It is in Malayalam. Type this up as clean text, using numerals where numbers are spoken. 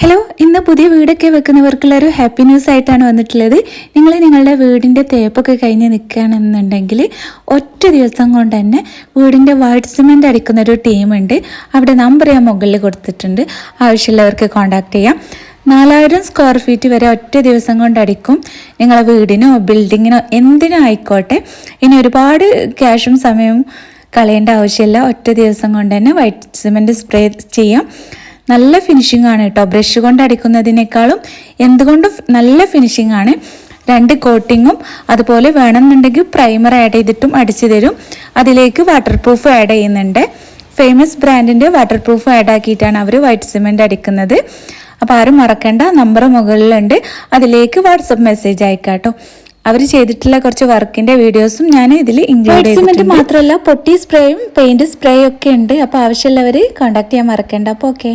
ഹലോ, ഇന്ന് പുതിയ വീടൊക്കെ വെക്കുന്നവർക്കുള്ളൊരു ഹാപ്പി ന്യൂസ് ആയിട്ടാണ് വന്നിട്ടുള്ളത്. നിങ്ങൾ നിങ്ങളുടെ വീടിൻ്റെ തേപ്പൊക്കെ കഴിഞ്ഞ് നിൽക്കുകയാണെന്നുണ്ടെങ്കിൽ ഒറ്റ ദിവസം കൊണ്ട് തന്നെ വീടിൻ്റെ വൈറ്റ് സിമെൻ്റ് അടിക്കുന്നൊരു ടീമുണ്ട്. അവിടെ നമ്പർ ഞാൻ മുകളിൽ കൊടുത്തിട്ടുണ്ട്. ആവശ്യമുള്ളവർക്ക് കോൺടാക്ട് ചെയ്യാം. 4000 സ്ക്വയർ ഫീറ്റ് വരെ ഒറ്റ ദിവസം കൊണ്ട് അടിക്കും. നിങ്ങളെ വീടിനോ ബിൽഡിങ്ങിനോ എന്തിനോ ആയിക്കോട്ടെ. ഇനി ഒരുപാട് ക്യാഷും സമയവും കളയേണ്ട ആവശ്യമില്ല. ഒറ്റ ദിവസം കൊണ്ട് തന്നെ വൈറ്റ് സിമെൻറ്റ് സ്പ്രേ ചെയ്യാം. നല്ല ഫിനിഷിംഗ് ആണ് കേട്ടോ. ബ്രഷ് കൊണ്ട് അടിക്കുന്നതിനേക്കാളും എന്തുകൊണ്ടും നല്ല ഫിനിഷിംഗ് ആണ്. 2 കോട്ടിങ്ങും അതുപോലെ വേണമെന്നുണ്ടെങ്കിൽ പ്രൈമർ ആഡ് ചെയ്തിട്ടും അടിച്ചു തരും. അതിലേക്ക് വാട്ടർ പ്രൂഫ് ആഡ് ചെയ്യുന്നുണ്ട്. ഫേമസ് ബ്രാൻഡിൻ്റെ വാട്ടർ പ്രൂഫ് ആഡ് ആക്കിയിട്ടാണ് അവർ വൈറ്റ് സിമെൻറ്റ് അടിക്കുന്നത്. അപ്പോൾ ആരും മറക്കേണ്ട, നമ്പർ മുകളിലുണ്ട്. അതിലേക്ക് വാട്സപ്പ് മെസ്സേജ് അയക്കാട്ടോ. അവർ ചെയ്തിട്ടുള്ള കുറച്ച് വർക്കിൻ്റെ വീഡിയോസും ഞാൻ ഇതിൽ ഇൻക്ലൂഡ് ചെയ്തിട്ടുണ്ട്. മാത്രമല്ല പൊട്ടി സ്പ്രേയും പെയിൻറ് സ്പ്രേയും ഒക്കെ ഉണ്ട്. അപ്പോൾ ആവശ്യമുള്ളവർ കോൺടാക്ട് ചെയ്യാൻ മറക്കേണ്ട. അപ്പോൾ ഓക്കെ.